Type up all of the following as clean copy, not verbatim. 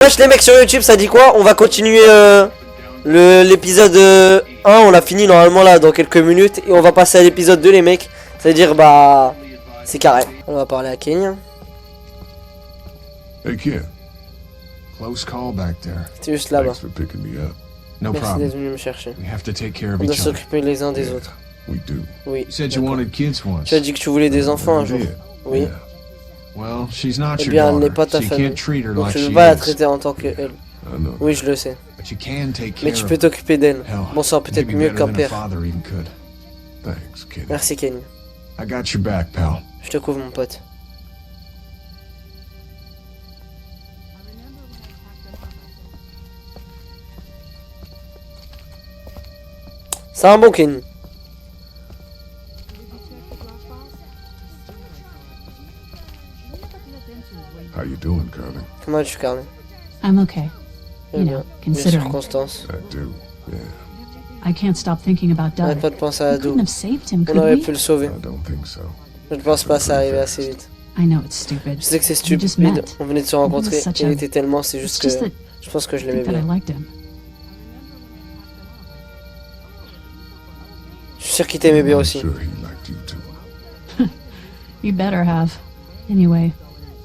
Wesh les mecs sur YouTube, ça dit quoi? On va continuer l'épisode 1, on l'a fini normalement là dans quelques minutes. Et on va passer à l'épisode 2 les mecs. C'est-à-dire bah... c'est carré. On va parler à Kenny. Hey kid, close call back there. C'est juste là-bas. Thanks for picking me up. No Merci problem. d'être venu me chercher. We have to take care of On doit each other. s'occuper les uns des Yeah, autres. we do. Oui. You said you wanted kids once. Tu as dit que tu voulais des enfants un I jour. did. Oui. Yeah. Well, she's not Eh your bien, elle n'est daughter, pas ta so you famille. can't treat her Donc like tu ne she peux pas la is. traiter en tant qu'elle. I know. Oui, je le sais. But you can take care Mais tu of peux t'occuper d'elle. Hell, Bon, ça sera peut-être maybe mieux better qu'un than a père. father even could. Thanks, kid. Merci Kenny. I got your back, pal. Je te couvre mon pote. C'est un bon Kenny. How you doing, Carly? Comment vas-tu, Carly? I'm okay. Eh You bien, know, les considering. circonstances. I do. Yeah. I can't stop thinking about Arrête Doug. pas de penser à We couldn't Doug. have saved him, On could aurait we? pu le sauver. I don't think so. Je ne pense pas que ça arrivait assez vite. I know it's stupid. Je sais que c'est We just stupide. met. On venait de se rencontrer. It was such Il a- était tellement. C'est It's juste just que. that Je pense que je I l'aimais think that I bien. liked him. Je suis sûr qu'il t'aimait bien I'm aussi. sure he liked you too. You better have. Anyway,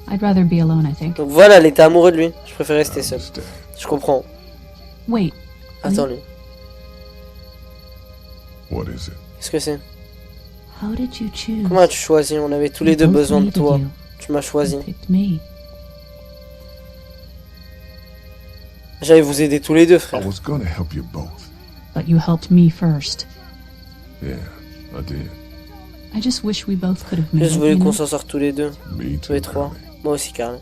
I'd rather be alone, I think. Donc voilà, elle était amoureuse de lui. Je préfère rester I seul. understand. Je comprends. Wait, Attends lui. What is it? Qu'est-ce que c'est? how did you choose? Comment as-tu choisi? On avait tous les We deux both besoin de needed toi. you. Tu m'as choisi. You picked me. J'allais vous aider tous les deux, I frère. was gonna help you both. But you helped me first. Yeah, I did. I just wish we both could have J'ai made juste it, voulu you qu'on know? s'en sorte tous les deux. Me Tous too. les trois. Carly. Moi aussi, Carly.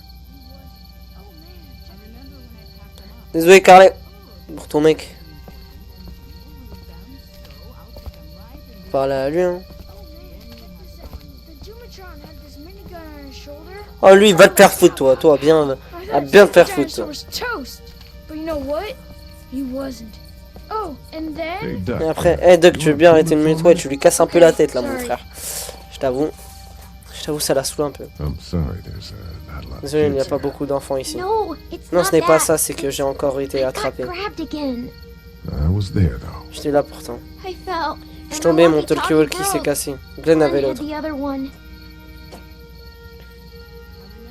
Désolé, Carly. Pour ton mec. Parle à lui, hein. Oh, lui, il va te faire foutre, toi. Toi, bien. À bien te faire foutre, toi. Hey, Doc. Et après, hey, Doug, tu veux bien arrêter une minute? Ouais, tu lui casses un peu la tête, là, mon frère. Je t'avoue. Ça la saoule un peu. I'm sorry, there's not a lot of Désolé, il n'y a kids pas here. beaucoup d'enfants ici. Non, Non, ce n'est pas ça, c'est que j'ai encore été attrapé. I was there though. J'étais là pourtant. Je Je suis tombé, mon talkie-walkie s'est cassé. Glenn avait l'autre.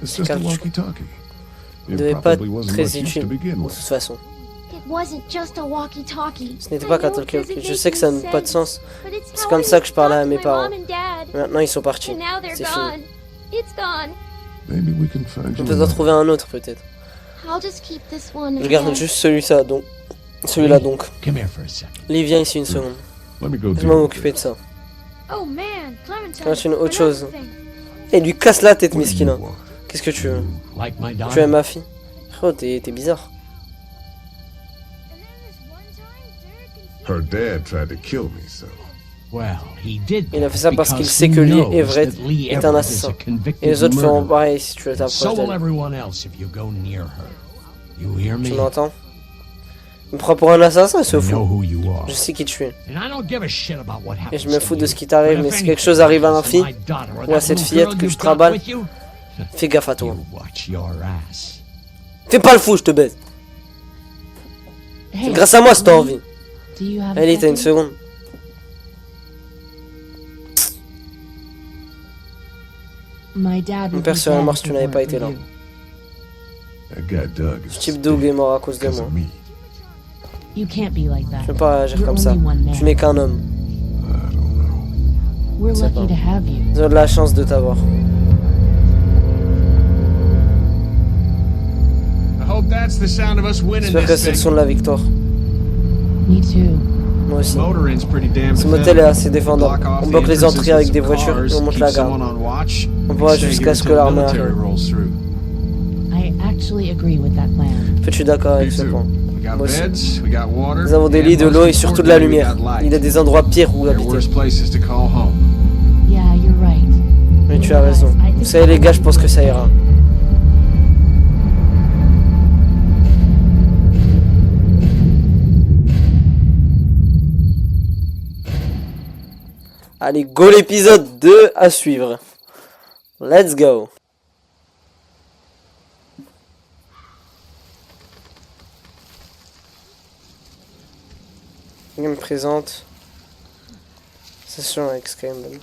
It's just a Calme. walkie-talkie. Il It devait pas probably être wasn't très much use to utile, begin de with. toute façon. Ce Ce n'était pas qu'un talkie-walkie. Je sais que ça n'a pas de sens. C'est comme ça que je parlais à mes parents. Maintenant, ils sont partis. C'est fini. Maybe we can find On you peut en another. trouver un autre, peut-être. Je garde juste celui-là, donc. Celui-là, donc. Come here for a second. Lee, viens ici une seconde. Let me go Je deal vais with m'occuper de this. ça. C'est une autre chose. Et lui casse la tête, What do you Miskina. want? Qu'est-ce que tu veux? Like my Tu aimes daughter? ma fille? Frérot, t'es bizarre. Her dad tried to kill me, so Well, he did Il a that fait ça parce qu'il because sait he que Lee knows Everett that Lee est un Everett is assassin. a convicted Et les autres feront murderer. pareil si tu veux So t'approcher will d'elle. everyone else if you go near her. You hear me? Tu m'entends? Il me prend pour un assassin, ce I know fou. who you are. Je sais qui tu es. And I don't give a shit about what happens Et je me to fous de you. ce qui t'arrive, But mais if si quelque anything chose arrive à ma happens to fille, my daughter or ou à that cette little fillette girl que you've je got trimballe, with you, fais gaffe à toi. you watch your ass. Fais pas le fou, je te baise. C'est Hey, grâce à moi si t'as envie. do you have a Allez, t'as une second? seconde. My dad Mon would père be serait dead mort if si tu it n'avais weren't pas for été là. you. that guy Doug is Ce type Doug est mort à cause de because moi. of me. You can't be like Tu that. peux pas agir You're comme ça. only one man. Tu n'es qu'un homme. I don't know. We're sais lucky pas. to have you. J'ai de la chance de t'avoir. I hope that's the sound of us winning J'espère que c'est le son de la victoire. Me too. Moi aussi. Motoring's pretty damn Ce motel est assez défendant. On bloque les entrées avec des voitures et on monte la garde. On pourra jusqu'à ce que l'armée arrive. I actually agree with that plan. Es-tu d'accord avec Me ce too. point? We got Moi aussi. beds, we got water. Nous avons des lits, de l'eau et surtout de la lumière. Il y a des endroits pires où There are habiter. worse places to call home. Yeah, you're right. Mais tu as raison. Vous savez les gars, je pense que ça ira. Allez, go l'épisode 2 à suivre. Let's go. Game présente. Session avec Skyrim.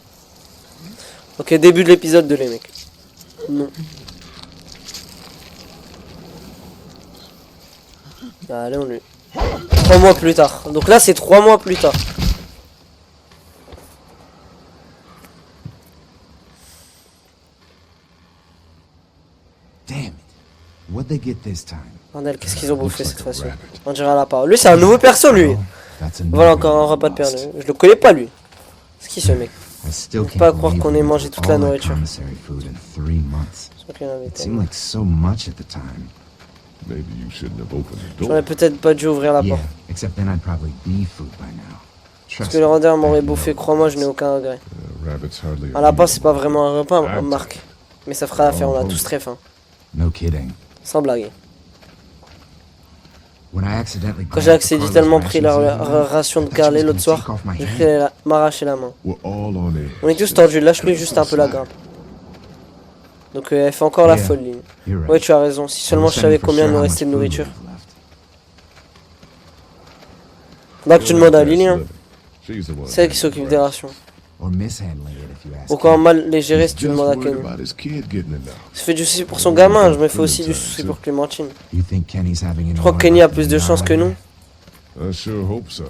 Ok, début de l'épisode de les mecs. Non. Allez, on lui. 3 mois plus tard. Donc là, c'est 3 mois plus tard. Damn it. What'd they get this time? Bordel, qu'est-ce qu'ils ont bouffé cette fois-ci? On dirait la part. Lui, c'est un nouveau perso, lui. That's a Voilà encore un repas de perdu. Je le connais pas, lui. C'est qui ce mec? I still Faut pas can't croire believe qu'on we ait mangé ate toute la all that nourriture. commissary food in 3 months. Je crois qu'il y en avait It tellement. seemed like so much at the time. Maybe you shouldn't have opened the J'aurais door. peut-être pas dû ouvrir la Yeah, porte. except then I'd probably be food by now. Parce Trust que le me, rôdeur m'aurait I bouffé, know. crois-moi, je n'ai aucun regret. Rabbit's hardly Un lapin, c'est pas vraiment un repas, Marc. Mais ça fera l'affaire, on a Oh. tous très faim. No kidding. Sans blague. When I accidentally Quand j'ai grabbed the accidentellement Carlos pris la rations the other night, ration de I thought she Carlet was l'autre gonna soir, take off my j'ai hand. cru m'arracher la main. We're all on edge. On est tous tordus, lâche-lui juste un peu la grimpe. Donc elle fait encore la Yeah. folle, ligne. You're right. Ouais, tu as raison, si seulement je savais combien il nous restait de nourriture. Donc tu demandes à Lily, hein. She's the one C'est elle qui s'occupe des rations. Or mishandling it if you ask Ou quand me. mal les gérer si tu Just demandes à worried Kenny. about his kid getting enough. Je fais du souci pour son gamin, je me fais aussi du souci pour Clémentine. You think Kenny's having an Je crois que all Kenny a right plus de life chance que now? nous. I sure hope so.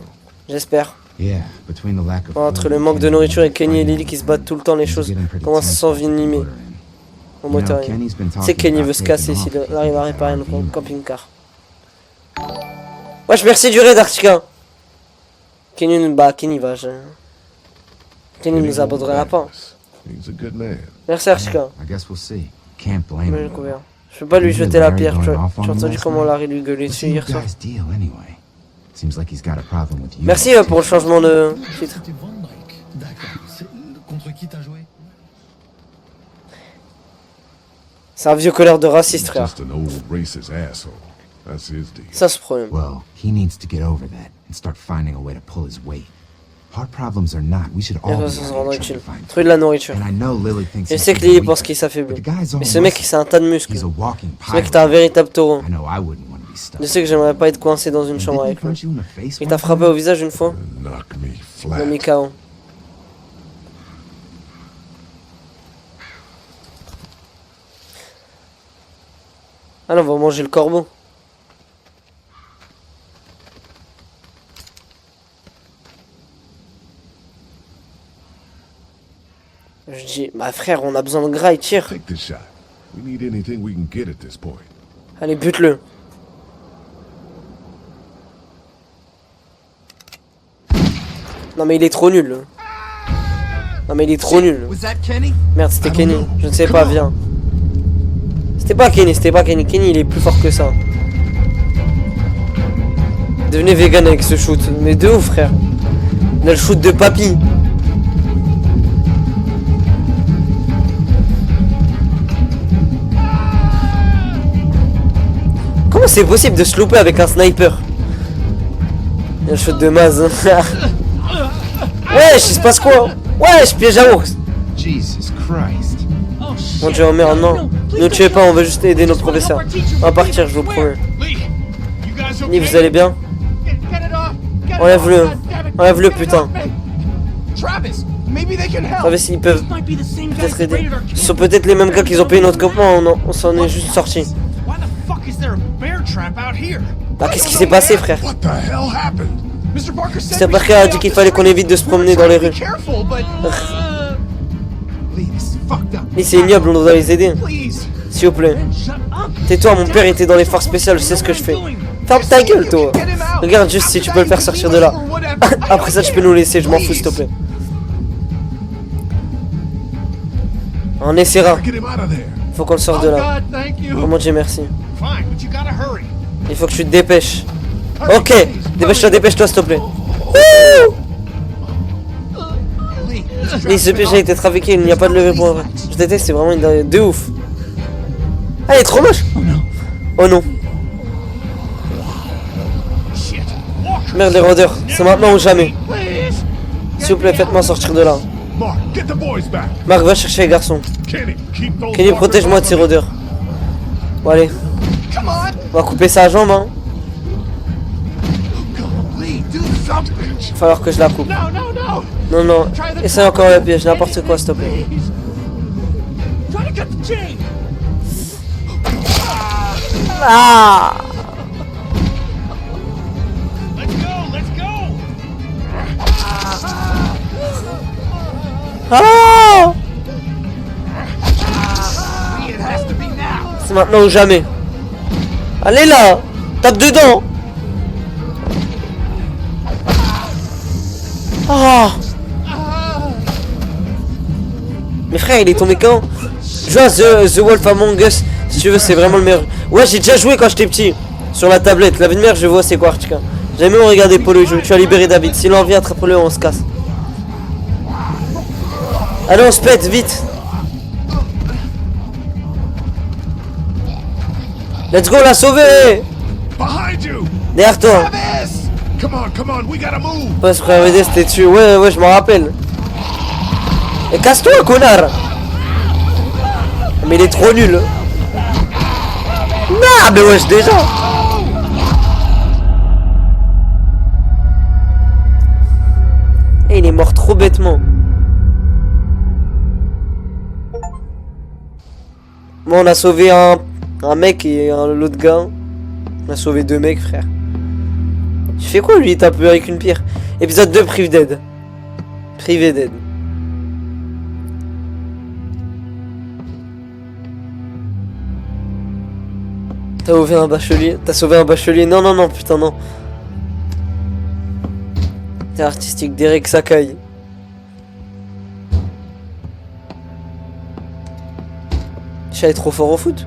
J'espère. Yeah, between the lack of Entre food le and manque de Kenny nourriture et fighting Kenny et over Lily qui se battent tout le temps, les things choses are getting pretty commencent à tense with the s'envenimer border in. au You know, moteur. Kenny's been Tu sais, talking Kenny about veut se taking casser off s'il if we arrive à get that réparer RV. notre camping-car. Wesh, merci du raid, Arctica. Kenny va. Kenny nous abandonnera la pas. He's a good man. Merci, Arctica. I guess we'll see. Can't blame Mais him. le couvert. Je peux pas lui jeter la pierre, tu as entendu comment Larry lui gueulait What's dessus your hier soir. guys' deal anyway? Seems like he's got a problem with you. Merci pour le changement de titre. C'était Van Dyke. D'accord. Contre qui t'as joué? C'est un vieux colère de raciste, He's frère. just an old racist asshole. That's his deal. Ça, c'est le problème. Well, he needs to get over that and start finding a way to pull his weight. Hard problems or not, we should Il all va be se out rendre here trying utile. to find Trouver de la nourriture. And I know Lily thinks Je he's sais que a Lily weak, pense qu'il but s'affaiblit. the guy's all Mais ce mec, muscle. c'est un tas de muscles. He's a walking Ce mec, pilot. t'es un véritable taureau. I know I wouldn't want to be stuck. Je sais que j'aimerais pas être coincé dans une And chambre didn't he avec lui. punch you in the face Il one t'a frappé time? au visage une fois? Knock me Il m'a mis flat. KO. Ah non, on va manger le corbeau. Je dis, bah frère, on a besoin de gras, il tire. Take this shot. We need anything we can get at this point. Allez, bute-le. Non mais il est trop nul. Non mais il est trop nul. Was that Kenny? Merde, c'était Kenny. Je ne sais pas, viens. C'était pas Kenny. Kenny, il est plus fort que ça. Devenez vegan avec ce shoot. Mais de ouf, frère. On a le shoot de papy. Comment c'est possible de se louper avec un sniper? Il y a le shoot de Maz. Wesh, il se passe quoi? Wesh, piège à ours. Jesus Christ. Mon dieu, oh merde, non. Ne nous tuez pas, on veut juste aider nos professeurs. On va partir, je vous promets. Lee, you guys Lee, okay? vous allez bien? Get it off! Get it Enlève-le. off, goddammit. Enlève-le, Get it putain. off me. Travis, maybe they can help. Savez s'ils peuvent These might be the same guys peut-être that aider. raided our Ce sont camp. peut-être les mêmes gars qui ont payé notre copain, on s'en est juste sorti. Why the fuck is there a bear trap out here? Bah, qu'est-ce qui s'est passé, frère? What the hell happened? Mr. Barker said Mr. we Barker should a stay dit off qu'il the fallait qu'on street. évite de se We promener were dans les trying to rues. be careful, but Lee, this is fucked up. Lee, c'est ignoble, on doit les aider. please. S'il vous plaît. Shut up. Tais-toi, mon père était dans les forces spéciales, je sais ce que je fais. Ferme ta gueule, toi. Regarde juste si tu peux le faire sortir de là. Après ça, tu peux nous laisser, je m'en fous, s'il te plaît. On essaiera. Get him out of there. Faut qu'on le sorte de là. God, thank you. Oh mon dieu, merci. Fine, but you gotta hurry. Il faut que tu te dépêches. Ok, dépêche-toi, s'il te plaît. Lee, ce piège a été trafiqué, il n'y a pas de levée pour vrai. Je déteste, c'est vraiment une dinguerie de ouf. Ah, il est trop moche. Oh non. Shit. Walker. Merde, les rôdeurs, c'est maintenant ou jamais. Please. S'il vous plaît, faites-moi sortir de là. Mark, get the boys back. Marc, va chercher les garçons. Kenny, keep those Kenny, fuckers protège-moi de off ces of me. rôdeurs. Bon, allez, Come on. on va couper sa jambe, hein. Lee, do Son of a bitch. Va falloir que je la coupe. No, no, no. Non, non. Essaye encore le piège, n'importe quoi, s'il te plaît. Please. Try to cut the chain. Ah! Let's go, let's go. Ah! It has to be now. C'est maintenant ou jamais. Allez là! Tape dedans! Ah! Mais frère, il est tombé quand? Joue à The Wolf Among Us. Si tu veux, c'est vraiment le meilleur. Ouais, j'ai déjà joué quand j'étais petit. Sur la tablette. La vie de mère, je vois c'est quoi, Artica. J'ai même regardé Polo jeu. Tu as libéré David. S'il en vient, attrape-le, on se casse. Allez, on se pète, vite. Let's go, la sauver. Behind you. Derrière toi. Travis. Come on, we gotta move. Ouais, ce frère VD, c'était dessus. Ouais, ouais, je m'en rappelle. Et casse-toi, connard. Mais il est trop nul. Non, mais wesh, déjà. Et il est mort trop bêtement. Bon, on a sauvé un mec et l'autre gars. On a sauvé 2 mecs, frère. Tu fais quoi, lui? Il tape avec une pierre. Épisode 2, Privé d'aide. Privé d'aide. T'as sauvé un bachelier? T'as sauvé un bachelier? Non, non, non, putain, non. T'es artistique, Derek Sakai. Chat est trop fort au foot.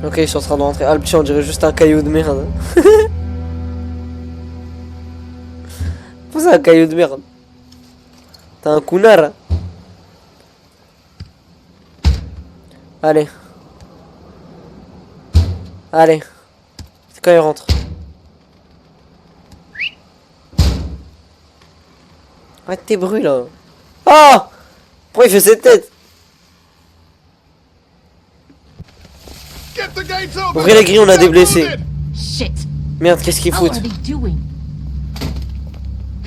Ok, ils sont en train de rentrer. Ah, le petit, on dirait juste un caillou de merde. C'est un caillou de merde. T'as un cunard. Allez. Allez. C'est quand il rentre. Arrête tes bruits là. Ah! Pourquoi il fait cette tête? Get the gates open. Ouvrez les grilles, on a des blessés. Shit. Merde, qu'est-ce qu'ils What foutent? are they doing?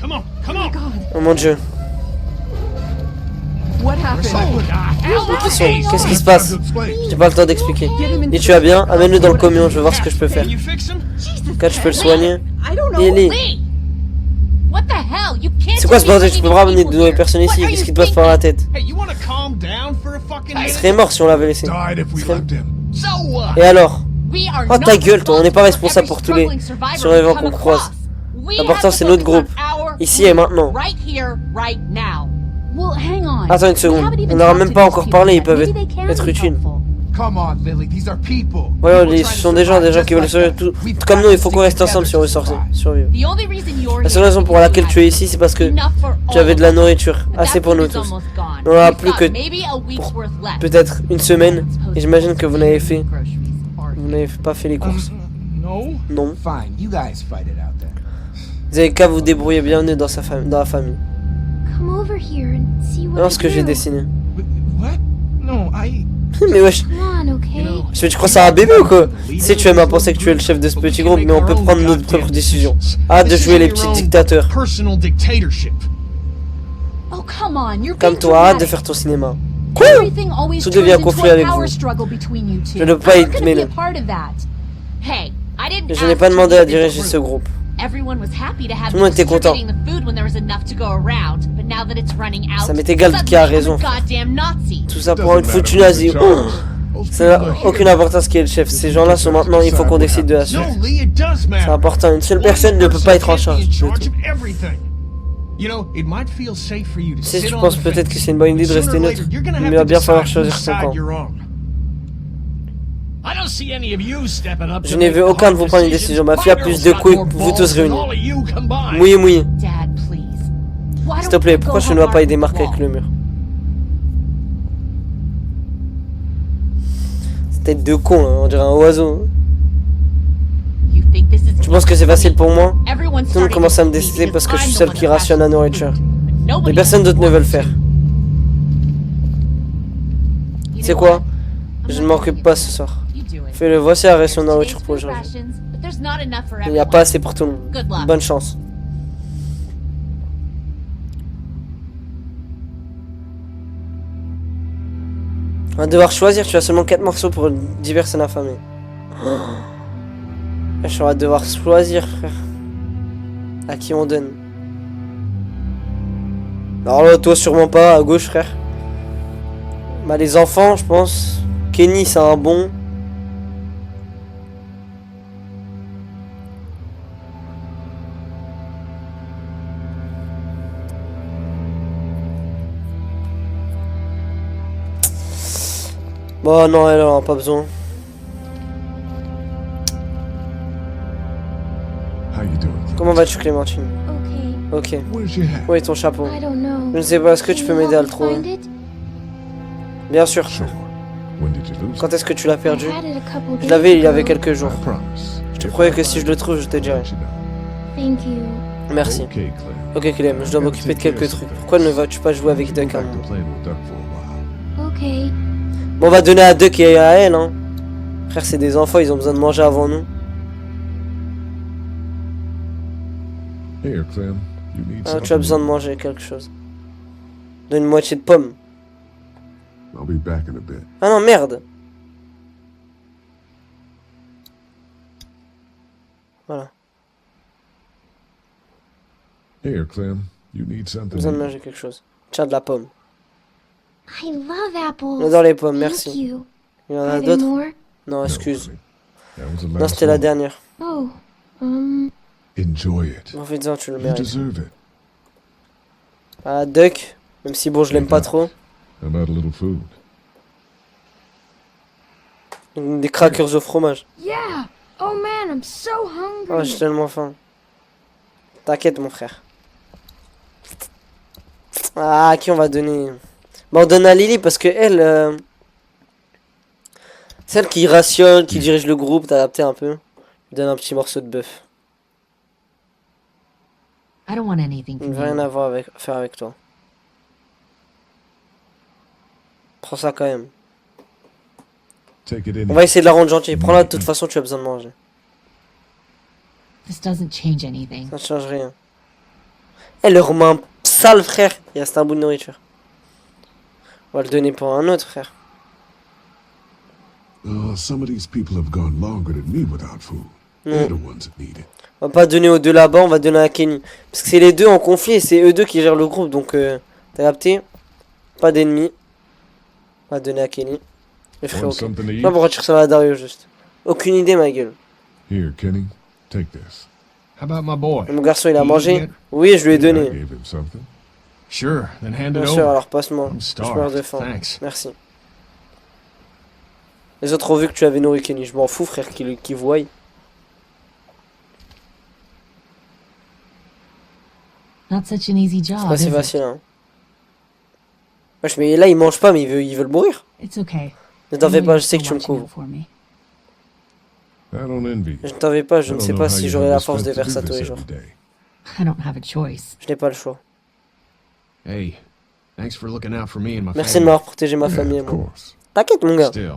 Come on, come on. Oh mon dieu. What happened? Qu'est-ce qui se passe? J'ai pas le temps d'expliquer. Et tu vas bien? Amène-le dans le camion, je veux voir ce que je peux faire. Can you fix him? Quand je peux le soigner. I don't know. Lily. Lee! What the hell? You can't C'est quoi ce just bordel? be Tu peux letting pas ramener de people nouvelles here. personnes ici? What are Qu'est-ce you qui te passe par la tête? Hey, you wanna calm down for a fucking Il minute? serait mort si on l'avait laissé. Died if we left him. So what? Et alors? We are Oh, ta not gueule, toi, on n'est pas responsible responsable for pour tous les every struggling survivants survivor we qu'on come croise. across. We L'important, have to c'est notre focus groupe. on our Ici et maintenant. Right here, right now. Well, hang on. Attends une We seconde. haven't even On n'aura talked même to pas these encore people parlé, ils yet. peuvent Maybe they can être be utiles. helpful. Come on, Lily, these are people. Ouais, ce sont des gens qui veulent survivre. Tout comme nous, il faut qu'on reste ensemble si on veut survivre. The only reason you're La seule here raison is pour because laquelle you tu es had ici, c'est parce que enough for tu avais de la all of us. nourriture. But Assez that pour nous food is tous. almost gone. On aura We plus thought que maybe a week's worth left. peut-être une semaine. Et j'imagine que vous n'avez pas fait les courses. No. Non. Fine, you guys fight it out then. Vous avez qu'à vous débrouiller bienvenue dans la famille. Come over here and see what Alors I ce que j'ai do. dessiné. What? No, I... Mais wesh, Come on, okay? tu crois que c'est un bébé ou quoi? Tu sais, tu aimes à penser que tu es le chef de ce petit groupe, mais on peut prendre notre propre décision. Arrête de jouer les petits dictateurs. Personal dictatorship. Oh, come on. You're Comme being toi, arrête de dramatic. faire ton cinéma. Quoi? Everything always Tout turns devient into conflit a avec power vous. struggle between you two. Je ne peux pas I'm y not gonna be mêler. a part of that. Hey, I didn't Je n'ai ask pas you demandé to à be the diriger group. ce groupe. Everyone was happy to have Tout le monde était content. distributing the food when there was enough to go around, but now that it's running out, Ça m'est égal suddenly qui a I'm raison. a goddamn Nazi. Tout ça pour une foutue nazie. Ça n'a aucune importance qui est le chef. Ces gens-là sont maintenant, il faut qu'on décide de la suite. No, Lee, it does matter. C'est important. Une seule personne ne peut pas être en charge de tout. You know, it might feel safe for you to Si sit tu on penses the peut-être fence, que c'est une bonne idée de but rester sooner or neutre, later, you're gonna mais have il va to bien falloir decide choisir whose son side camp. you're on. I don't see any of you stepping up Je to n'ai make vu the aucun de hard vous prendre une decisions. décision. Ma fille a My plus girl's de got couilles more que vous balls tous than réunis. all of you combined. Mouillé, mouillé. Dad, please. Why S'il te don't plaît, we go pourquoi tu ne hug vas pas our aider Marc wall? avec le mur? Cette tête de con, là, on dirait un oiseau. You think this is Tu penses que c'est facile pour moi? Everyone's Tout le monde starting commence à me to see décider parce que je suis I'm the seul one qui that rationne la rations nourriture. food, but Mais nobody personne d'autre ne veut le wants faire. to. sais quoi? Je ne m'occupe pas ce soir. Fais-le, voici la ration de nourriture pour aujourd'hui. Il n'y a pas assez pour tout le monde. Bonne chance. On va devoir choisir, tu as seulement 4 morceaux pour 10 personnes affamées. Oh. On va devoir choisir, frère. À qui on donne? Alors là, toi sûrement pas, à gauche, frère. Bah les enfants, je pense. Kenny, c'est un bon. Bon non, elle en a pas besoin. How you doing? Comment vas-tu, Clémentine? Okay. Ok. Where's your hat? Où est ton chapeau? I don't know. Je ne sais pas, est-ce que tu Can peux you m'aider à help le me trouver? find it? Bien sûr. Sure. When did you lose Quand est-ce que tu l'as perdu? I had it a couple Je days l'avais il y avait ago. quelques it? jours. I promise. Je te promets que si je le trouve, je te dirai. Thank you. Merci. Okay, Clem. Ok Clem, je dois m'occuper de quelques trucs. Pourquoi ne vas-tu pas jouer avec Duck un Back to moment? playing with Duck for a while. Okay. Bon, on va donner à Duck et à elle, hein. Frère, c'est des enfants, ils ont besoin de manger avant nous. Here, Clem. You need Ah, something? tu as besoin de manger quelque chose. Donne une moitié de pomme. I'll be back in a bit. Ah non, merde. Voilà, Here, Clem. You need j'ai something? besoin de manger quelque chose. Tiens, de la pomme. I love apples. J'adore les pommes, Thank merci. you. Il y en Are a there d'autres? more? Non, No, excuse. honey. That was the Non, last c'était la one. dernière. Oh. Enjoy it. En fait, tu le You mérites. deserve it. Ah, Duck, même si bon, je l'aime pas trop. How about a little food? Des crackers au fromage. Yeah. Oh man, I'm so hungry. Oh, j'ai tellement faim. T'inquiète, mon frère. Ah, à qui on va donner? Bon, on donne à Lily parce que elle, celle qui rationne, qui dirige le groupe, t'as adapté un peu. Je donne un petit morceau de bœuf. I don't want anything Il from ne veut rien you. avoir à faire avec toi. Prends ça quand même. Take it in. On va essayer de la rendre gentille. Prends-la, de toute façon, tu as besoin de manger. This doesn't change anything. Ça ne change rien. Elle leur main sale, frère. Il reste un bout de nourriture. On va le donner pour un autre, frère. Some of these people have gone longer than me without food. They're the ones that need it. On va pas donner aux deux là-bas, on va donner à Kenny. Parce que c'est les deux en conflit et c'est eux deux qui gèrent le groupe. Donc, t'as capté? Pas d'ennemis. On va donner à Kenny. Le frère, Want ok. something to Je sais eat? pas pourquoi tu ressembles à Dario, juste. Aucune idée, ma gueule. Here, Kenny. Take this. How about my boy? Mon garçon, il a He mangé? eat it? Oui, je lui ai I donné. gave him something. Sure, then hand Bien it sûr, over. alors passe-moi. I'm Je meurs de starved. faim. Thanks. Merci. Les autres ont vu que tu avais nourri Kenny. Je m'en fous, frère, qu'ils voient. Not such an easy job, C'est pas si is it? facile, hein. Wesh, mais là, il mange pas, mais il veut le mourir. It's okay. Ne t'en I fais know pas, you're je sais que still tu me watching couvres. out for me. I don't envy Je you. ne t'en fais pas, je I ne don't sais know pas how si you j'aurai have la the force de strength faire ça to tous do les this jours. every day. I don't have a choice. Je n'ai pas le choix. Hey, thanks for looking out for me and my Merci de family. m'avoir protégé ma Yeah, famille et of moi. course. T'inquiète, mon gars. Still,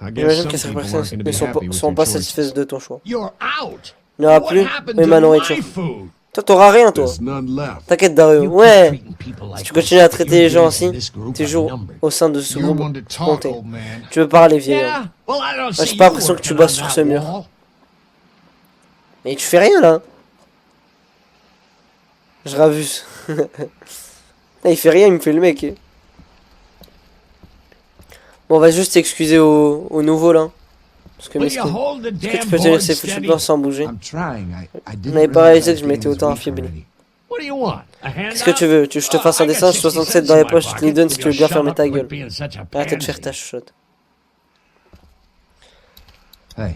I guess J'imagine some que certaines people personnes aren't going to ne be sont happy pas, with sont your pas choice. satisfaites de ton choix. You're out. Il n'y aura What plus, happened mais to ma my nourriture. food? Toi, t'auras rien, toi. There's none left. T'inquiète, Dario. You Ouais. keep treating people like Si tu this, continues à traiter your les gens days in ainsi, this group tes are jours numbered. au sein de ce You're groupe one to talk, comptés. old man. Tu veux parler, vieil homme. Yeah, well, I don't j'ai see pas you l'impression que tu working bosses on sur that ce mur. wall. Mais tu fais rien, là. Je ravuse. Là, il fait rien, il me fait le mec. Bon, on va juste s'excuser au nouveau, là. Parce que, Will you mesquin. hold the Est-ce que damn tu peux tenir board ces foutus steady? plans sans bouger? I'm trying. I didn't n'avais pas realize réalisé I que je was m'étais getting autant this weak affaibli. already. What do you want? A Qu'est-ce que tu veux? Tu veux que je te fasse un dessin? 67 dans les poches, je te les donne si tu veux bien fermer ta gueule. Arrête de faire ta chuchote. Hey,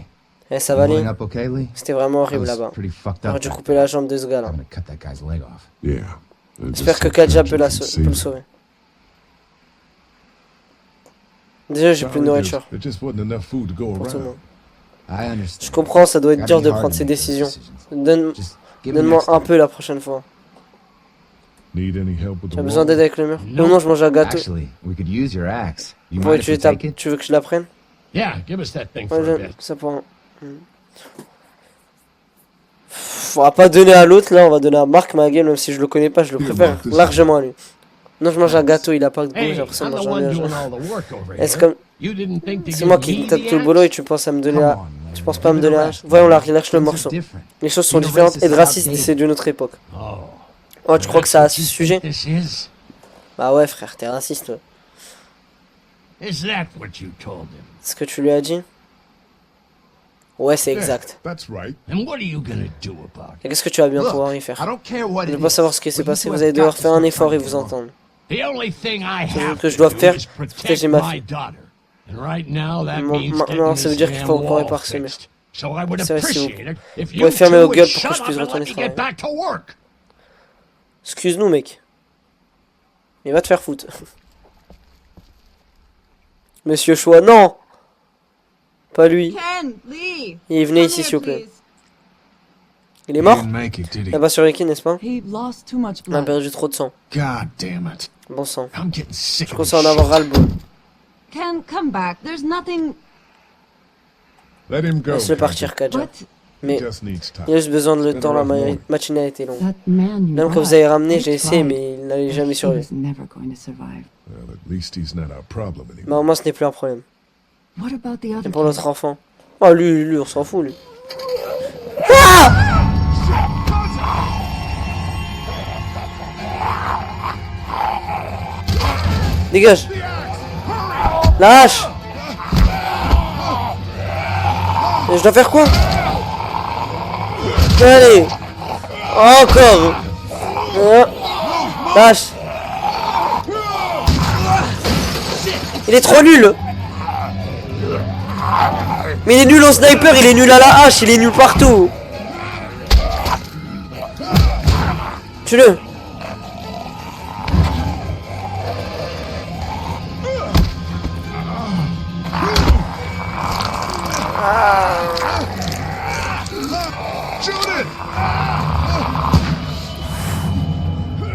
Eh, ça you va aller? holding up okay, Lee? C'était vraiment I horrible was là-bas. pretty fucked J'aurais up. dû back couper la jambe de ce gars là. I'm gonna cut that guy's leg off. Yeah. J'espère que Kadja peut le sauver. Déjà, j'ai plus de nourriture There just wasn't enough food to go pour tout le around. monde. I understand. Je comprends, ça doit être Gotta dur be de hard prendre to ces make those décisions. decisions. Just give me Donne-moi next un time. peu la prochaine fois. Need any help with Tu the as besoin wall? d'aide avec le mur? Non, je mange un gâteau. Actually, we could use your axe. You Pourquoi mind if we take it? tu veux que je la prenne? Yeah, give us that thing Ouais, for a bit. ça pour... On va pas donner à l'autre, là, on va donner à Marc ma gueule, même si je le connais pas, je le préfère largement à lui. Non, je mange un gâteau, il a pas de goût, j'ai Hey, l'impression de I'm the manger un one gâteau. doing all the work over Est-ce here. comme... You didn't think to C'est give moi qui me tape the tout le boulot et axe? tu penses à me donner Come la... on, man. Tu penses pas à me Give donner me la... the rest. Voyons là, relâche le Things are morceau. different. Les choses sont The différentes racist et de is racistes, outdated. c'est d'une autre époque. Oh. Oh, tu crois que ça a That's ce what you sujet? think this is? Bah ouais, frère, t'es raciste, toi. Is that what you told him? Ce que tu lui as dit? Ouais, c'est Yeah, exact. that's right. And what are you gonna do about it? Et qu'est-ce que tu vas bien Look, pouvoir y I faire? don't care what Je it veux pas is, savoir ce qui s'est but you passé, two vous have allez devoir got to faire un start effort et fighting vous along. entendre. The only thing I C'est have que je to dois do faire is pour protect protéger ma my fille. daughter. And right now that Bon, means maintenant, getting ça veut this dire qu'il faut damn qu'on wall répare ce mur. fixed. So I would C'est vrai, si vous appreciate it if pouvez you fermer two vos gueules would pour que je shut puisse up and retourner let me get travailler. back to work. Excuse-nous, mec. Il va te faire foutre. Monsieur Choix, non! Pas lui. Ken, Lee. Il venait ici, s'il vous plaît. Il est mort? Didn't make it, did he? Là-bas sur les quais, n'est-ce pas? He lost too much On a blood. perdu trop de sang. God damn it. Bon sang. I'm getting sick Je of commence this à en avoir shit. ras-le-bol. Ken, come back. There's nothing. Let him go. Laisse-le Captain. partir, Kaja. But Mais He just needs time. il a juste besoin de le Been temps, a la rough morning. matinée a été longue. That man you Même quand vous brought, avez ramené, I j'ai essayé, tried. mais il n'allait jamais He survivre. was never going to survive. Well, at least he's not our problem Mais anymore. au moins, ce n'est plus un problème. What about the Et other pour kid? l'autre enfant? Oh, lui, on s'en fout, lui. Dégage! Lâche! Et je dois faire quoi? Allez! Encore! Lâche! Il est trop nul! Mais il est nul au sniper, il est nul à la hache, il est nul partout! Tue-le!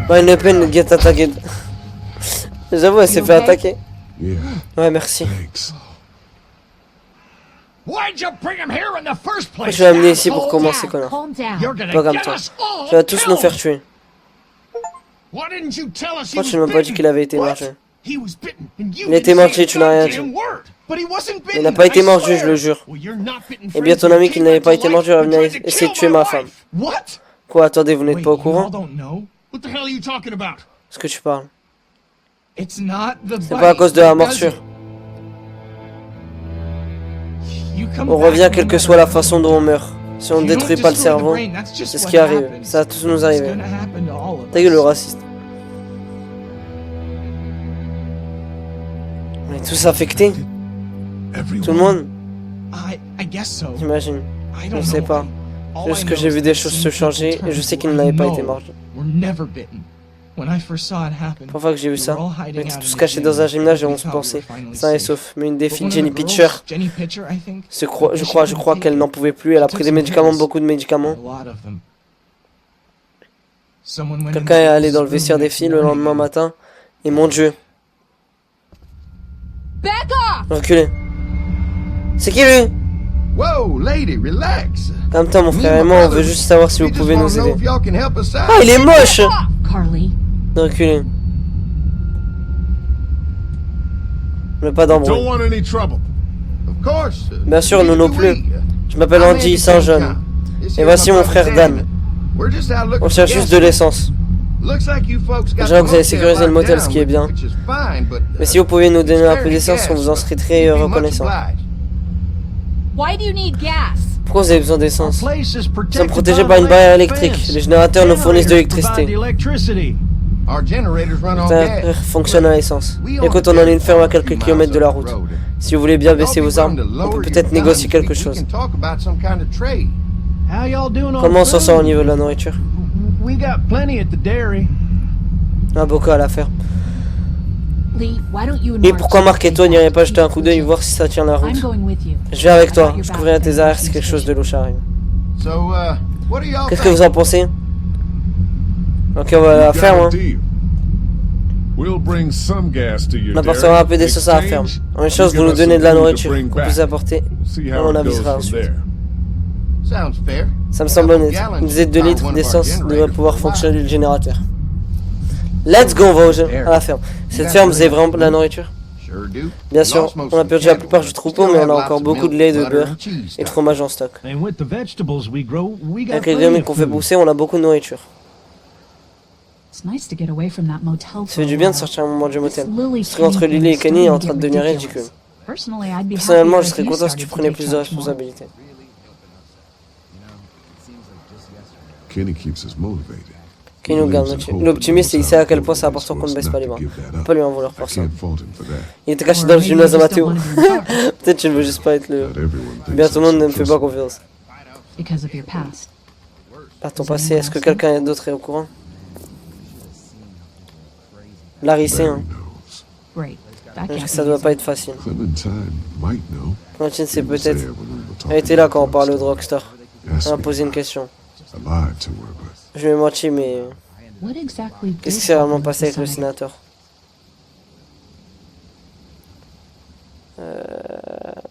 Bah, une peine, get attaqué. J'avoue, elle s'est fait attaquer. Yeah, Ouais, merci. thanks. Why'd you bring him here in the first Pourquoi place? tu l'as amené ici pour asshole? commencer, Dad, connard? calm down. You're gonna Pas comme get toi. us all Tu vas tous nous killed. faire tuer. Why didn't you tell us he Pourquoi was tu ne m'as pas dit bitten? qu'il avait été What? mangé? He was bitten and you Il a été didn't mangé, say a tu n'as rien goddamn dit. word. But he wasn't Il n'a bitten, pas été I mordu, swear. je le jure. Well, you're not bitten, Eh bien, ton friends. ami You qui came n'avait back pas to été life mordu a and venu tried to essayer de kill tuer my ma wife. femme. What? Quoi, attendez, vous n'êtes pas au you courant? all don't know? What the hell are you talking about? Ce que tu parles. It's not the C'est pas à cause de la morsure. On revient quelle que soit la façon dont on meurt. Si on ne détruit pas le cerveau, c'est ce qui arrive. Ça va tous nous arriver. Ta gueule, le raciste. On est tous affectés. Tout le monde, j'imagine. Je ne sais pas. Juste que j'ai vu des choses se changer et je sais qu'il n'avait pas été mordu. La première fois que j'ai vu ça, on était tous cachés dans un gymnase et on se pensait sains et saufs. Mais une des filles, Jenny Pitcher, je crois qu'elle n'en pouvait plus. Elle a pris des médicaments, beaucoup de médicaments. Quelqu'un est allé dans le vestiaire des filles le lendemain matin. Et mon Dieu, Back off! reculez. C'est qui lui? Whoa, lady, relax. Calme-toi mon frère et moi, on veut juste savoir si vous We just pouvez wanna nous know aider. if y'all can help us out. Ah, il est moche! Carly, Reculez. Mais pas Don't d'embrouille. want any trouble. Of course. Bien sûr, nous non plus. Je m'appelle Andy Saint-Jean. Et voici mon frère Dan. On cherche juste de l'essence. Déjà que vous avez sécurisé le motel, ce qui est bien. Mais si vous pouviez nous donner un peu d'essence, on vous en serait très reconnaissant. Why do you need gas? Pourquoi vous avez besoin d'essence? Nous sommes protégés par une barrière électrique. Les générateurs nous fournissent de l'électricité. Les fonctionnent à l'essence. Écoute, on en a une ferme à quelques kilomètres de la route. Si vous voulez bien baisser vos armes, on peut peut-être négocier quelque chose. Comment on s'en sort au niveau de la nourriture? Un bocal à la ferme. Lee, why don't you and Et Mark pourquoi check Marc et toi n'iriez pas jeter un coup d'œil voir si ça tient la route? I'm going with you. Je vais avec toi, je couvrirai tes arrières si quelque chose de louche arrive. Qu'est-ce que vous en pensez? Ok, on va à la Got ferme. a Hein. deal. We'll bring some gas to you, On apportera un peu Derek. d'essence à la ferme. Exchange, En échange, you vous give nous us donnez de some la food to nourriture bring qu'on back. puisse apporter. We'll see Et how on it goes avisera from ensuite. there. Sounds fair. Ça me semble honnête. Une dizaine de litres d'essence devrait pouvoir fonctionner le générateur. Let's go, on va à la ferme. Cette ferme, vous avez vraiment de la nourriture? Sure do. Bien sûr, on a perdu la plupart du troupeau, mais on a encore beaucoup de lait, de beurre et de fromage en stock. And with the vegetables we grow, we got Avec les plenty légumes of qu'on fait food. pousser, on a beaucoup de nourriture. It's nice to get away from that motel Ça for fait a du bien de while. sortir un moment du motel. Lily Parce qu'entre Kenny Lily et thing's Kenny est en starting train to de get devenir ridiculous. ridicule. Personally, I'd be Personnellement, je happier serais if you content si tu started to prenais take plus de charge more. responsabilités. Kenny keeps us motivated. Kenny nous garde l'optimiste et il sait à quel point c'est important qu'on ne baisse pas les bras. Faut pas lui en vouloir I pour ça. can't fault him for that. Il était caché Or dans le maybe gymnase you à just don't Mathéo. wanna be in charge Peut-être tu ne veux juste pas être le... Not everyone thinks Bien tout le monde I'm ne me fait pas simplistic. confiance. because of your past. Par ton passé, est-ce que quelqu'un d'autre est au courant? Larry sait, hein. Barry knows. Great. That Parce que can't ça be doit easy. pas être facile. Clementine might know. Clémentine sait She was peut-être. there when we were talking Elle était là quand on about parlait it. de Rockstar. Asked Elle m'a me. posé une question. I lied to her, but Je lui ai menti, mais What exactly qu'est-ce did qui s'est vraiment happen with passé avec the le Senate? sénateur? it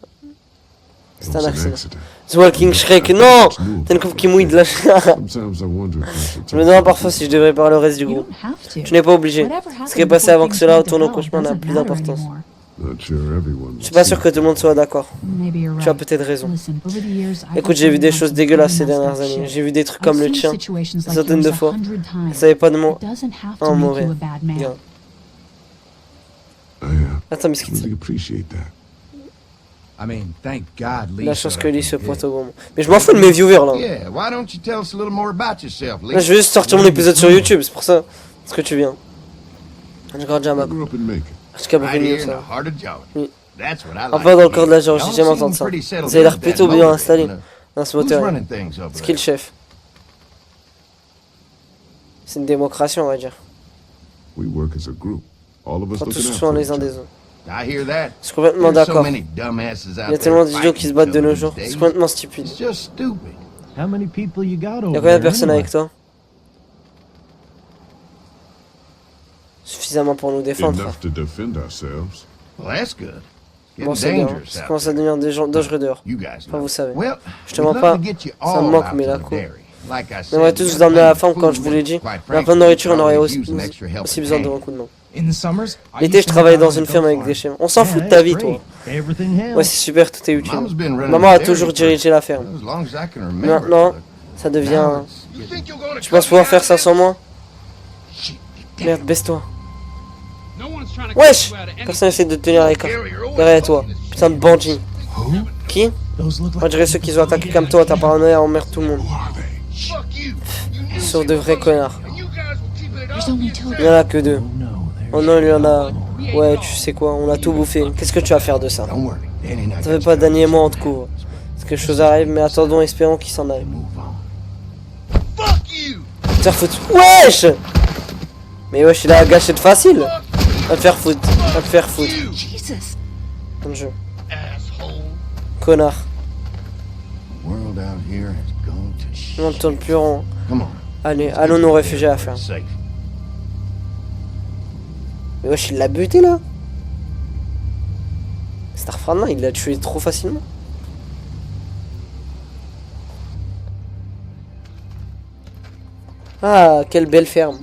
C'est was un an accident. accident. The Walking Shrek, non! T'as une coupe qui mouille de la Sometimes I wonder if I should Je me take demande it parfois si je devrais parler au reste du You groupe. don't have to. Tu n'es pas obligé. Whatever Ce qui est happened passé before avant que things cela went to retourne au hell cauchemar n'a doesn't plus matter d'importance. anymore. Not sure everyone Je suis pas sûr que tout le monde soit d'accord. Maybe you're Tu as right. peut-être raison. Listen, over the years, I've Écoute, j'ai vu des seen choses some dégueulasses ces pretty dernières messed up années. shit. J'ai vu des trucs I've comme le seen tien. situations like Centaines de yours fois. 100 times. Ça n'est pas de moi. It doesn't have Un to make mauvais. you a bad man. Bien. I Attends, mais ce qui really appreciate that. I mean, thank God Lee La chance showed que up Lee when se he did. pointe au bon moment. Mais je m'en fous de mes viewers là. Yeah, why don't you tell us a little more about yourself, Lee? Là, je vais juste sortir mon épisode sur YouTube, c'est pour ça. Parce que tu viens. Je regarde I Jamak. grew up in Macon. Je capte Right mieux here in the ça. heart of Georgia. Oui. That's what I Un like. peu dans le to cœur de la hear. Georgie, Y'all j'aime seem entendre ça. pretty settled Vous avez l'air in plutôt that bien motor, installé you know. dans ce Who's moteur. running things over C'est qui le there? chef? C'est une démocratie, on va dire. We work as a group. All of us Faut tous looking out soin for les each uns other. des autres. I hear that. Je suis complètement There's so d'accord. many dumbasses out Il y a there tellement d'idiots qui se battent de fighting nos each jours. other C'est these complètement days. stupide. It's just stupid. How many people you got Il y a over combien de there personnes anyway? avec toi? Suffisamment pour nous défendre. Enough to defend ourselves. Well, that's good. It's Bon, getting c'est bien. dangerous Ça out commence à there. devenir dangereux dehors. You guys Enfin, know. vous savez. Well, Je te we'd mens love pas. to get you Ça me all manque, out mais to la the cour. dairy. Like I said, J'aimerais tous we vous got emmener à la plenty ferme, of comme food, je vous l'ai dit. and quite Mais en plein de frankly, nourriture, on aurait we aussi, could use an extra helping aussi besoin de hand. beaucoup de monde. In the summers, I L'été, used je to travaille help dans out une at the ferme goat avec farm. des chiens. On s'en Yeah, fout de ta that's vie, great. toi. Everything helps. Ouais, c'est super, tout est utile. Mom's been running Maman a the toujours dairy dirigé la ferme. for as long as I can remember. Maintenant, ça devient... Tu penses pouvoir faire ça sans moi? Merde, baisse-toi. Wesh! Personne essaie de te tenir à l'écart. Derrière toi. Putain de bandit. Qui? Those look On like dirait ceux qui ont attaqué comme toi, ta paranoïa emmerde tout le monde. Who are they? Sauf de vrais connards. There's only two of Il y en a que deux. no, Oh non, il y en a... Ouais, tu sais quoi, on a tout bouffé. Qu'est-ce que tu vas faire de ça? Don't worry, Danny and I Ça got fait you pas covered. Danny et moi, on te couvre. Parce que quelque chose arrive, mais attendons, espérons qu'il s'en aille. Move on. Te faire foutre. Wesh! Mais wesh, il a gâché de facile. Va te faire foutre. Va te faire foutre. Jesus. Comme jeu. Connard. The world out here has gone to shit. On ne tourne plus rond. Come on. Allez, allons nous réfugier à la ferme. Safe. Mais wesh, il l'a buté là. Starfradman, il l'a tué trop facilement. Ah, quelle belle ferme.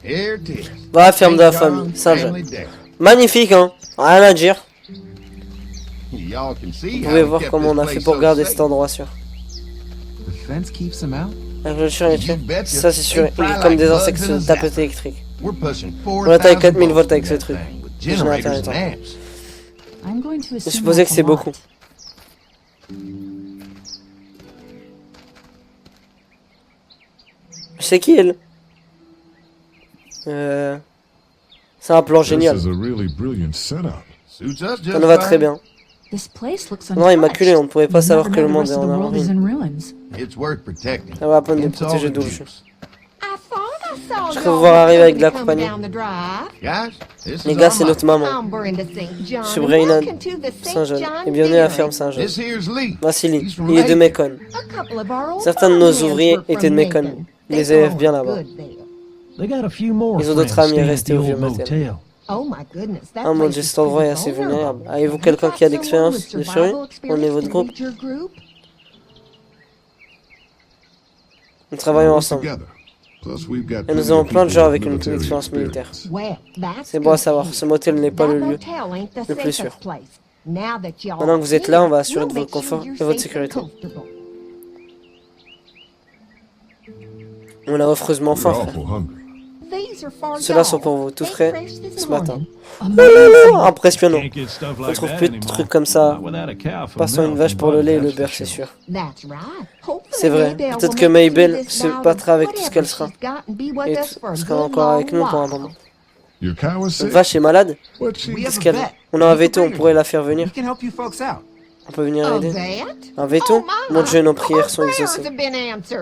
Here it is. Bah, ferme de la St. famille, John's Saint-Jean. Family Dairy. Magnifique, hein. Rien à dire. Y'all can see Vous how pouvez we voir kept comment on this a fait place pour so garder safe. cet endroit sûr. The fence keeps them out. La clôture est tuée. You betcha. Ça c'est sûr, They il est fly comme like des bugs insectes in a sur une zap. tapette électrique. We're pushing On attaque 4,000 4000 volts avec ce that truc. thing with Le générateur generators and étant. amps. I'm going to Je assume supposais que that's c'est a beaucoup. lot. C'est qui elle? C'est un plan génial. This is a really brilliant setup. Suits us Ça just nous va fine. très bien. This place looks Non, immaculé, on ne pouvait pas You'd savoir never que le know the monde rest est of the en world is ruine. in ruins. It's worth protecting. Ça va à peine de It's all protéger the d'où le juice. jeu. I thought I Je peux vous voir arriver avec de la compagnie. Guys, this Les is gars, our c'est mom. notre maman. Je suis Brian Saint-Jean. Et bienvenue à la ferme Saint-Jean. This here's Lee. Voici Lee. He's from Il est de Macon. Macon. Certains de nos ouvriers étaient de Macon. Ils les élèvent bien là-bas. They got a few more Ils ont d'autres friends amis staying at restés the au vieux old motel. motel. Ah mon dieu, cet endroit est assez vulnérable. Avez-vous quelqu'un qui a d'expérience de survie au niveau de groupe? Nous travaillons ensemble. Together. Plus, we've got Et nous plenty avons of plein de people gens with avec une military expérience militaire. experience. C'est bon à savoir, ce motel n'est pas le lieu le plus sûr. Maintenant que vous êtes là, on va assurer de votre confort et votre sécurité. On a affreusement faim, We're frère. awful hungry. Ceux-là sont pour vous, tout frais, ce matin. Amazing. Impressionnant. Can't get stuff On like trouve that plus de anymore. trucs comme ça. Not without a cow for Passons une milk vache and pour le butter, lait et le that's beurre, for c'est sure. sûr. C'est vrai. Peut-être que Maybelle se battra avec tout ce qu'elle sera. Et sera encore avec nous pour un moment. Your cow is Notre sick? vache est malade. What's she? Qu'est-ce qu'elle a? On a un veto, on pourrait la faire venir. We can help you folks out. On peut venir aider. Un veto? Mon Dieu, nos prières sont exaucées.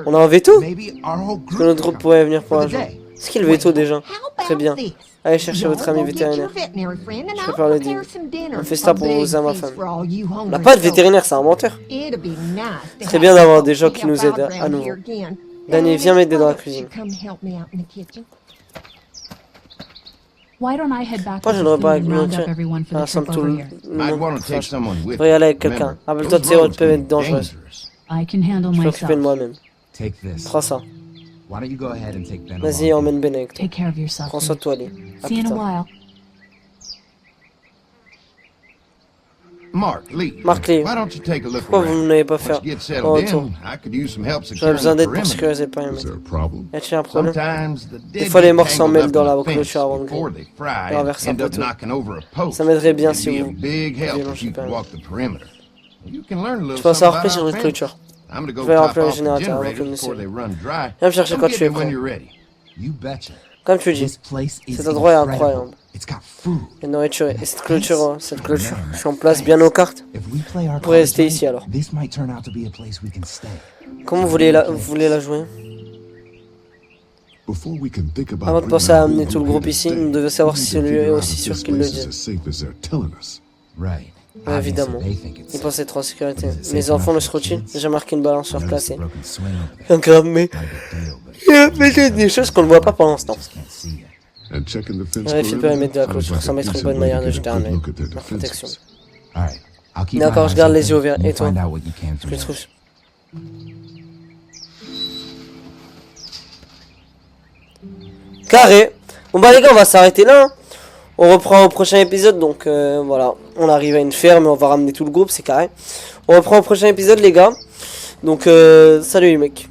On a un veto? Maybe our whole Que group notre groupe pourrait venir pour for un the jour. day. Est-ce qu'il est le veto déjà? Très bien. Allez chercher votre ami vétérinaire. Je prépare le dîner. Un festin pour vous et ma femme. On n'a pas de vétérinaire, c'est un menteur. Très bien d'avoir des gens qui nous aident à nouveau. Danny, viens m'aider dans la cuisine. Why don't I head back Moi, with je the ne food pas and round up avec everyone for the rassemble trip tout over le here? Might want monde. to take someone with Faudrait y aller avec you. quelqu'un. Remember, Rappelle-toi de those ces routes roads peuvent can être be dangereuses. dangerous. I can handle Je peux m'occuper de myself. moi-même. Take this. Prends ça. Why don't you go ahead and take Ben Vas-y, along? emmène Ben avec toi. Take care of yourself. Prends soin Lee. de toi, Lee. À See you plus in a tard. while. Mark, Lee. Mark Lee. Why don't you take a look Pourquoi vous around? n'allez pas Once faire you get un settled retour? in, I could use some help J'aurais securing besoin the d'aide pour perimeter. sécuriser le Is périmètre. there a problem? Y a-t-il un problème? Sometimes the dead fois, les get morts s'en tangled mêlent up dans in la a fence clôture avant de before they fry et and renverser un end up poteau. knocking over a post. Ça m'aiderait bien It'd si be a vous big help pouviez if you longer could walk the perimeter. You can learn a little Tu vas something savoir about plus sur our une fence. clôture. I'm gonna go Je vais top remplir le off the générateur avant que generators nous before they run dry. Viens me chercher Come quand get tu es me when prêt. you're ready. You betcha. Comme tu dis, This place is cet endroit est incredible. incroyable. It's got food. La nourriture et cette clôture, je suis en place bien aux cartes. If we play our On pourrait cards rester right, ici alors. this might turn out to be a place we can stay. Comment vous voulez la jouer? Before we can think about Avant de bringing penser à our whole amener tout le group groupe here to ici, stay, nous devons savoir we si need to celui est figure out aussi if sûr this qu'ils le place is disent. as safe as they're telling us. Right. Évidemment. Obviously, they think it's Ils safe. pensent être en sécurité. But is it Les safe enfants enough le for seront-ils? kids? J'ai marqué une balance Notice the surplacée. broken swing over there. Un grave, mais Not a big deal, but il y a peut-être des choses qu'on ne voit pas pour l'instant. just can't see it. And checking the fence Vérifier le périmètre de la sounds clôture, like ça a m'être une decent bonne way to manière de get a jeter un good œil. look at their Leur protection. defenses. All right. I'll keep D'accord, my je eyes garde les open. yeux ouverts. You Et toi? find out what you can from Je there. trouve. Carré. Bon bah les gars, on va s'arrêter là. Hein. On reprend au prochain épisode. Donc voilà, on arrive à une ferme et on va ramener tout le groupe, c'est carré. On reprend au prochain épisode les gars. Donc salut les mecs.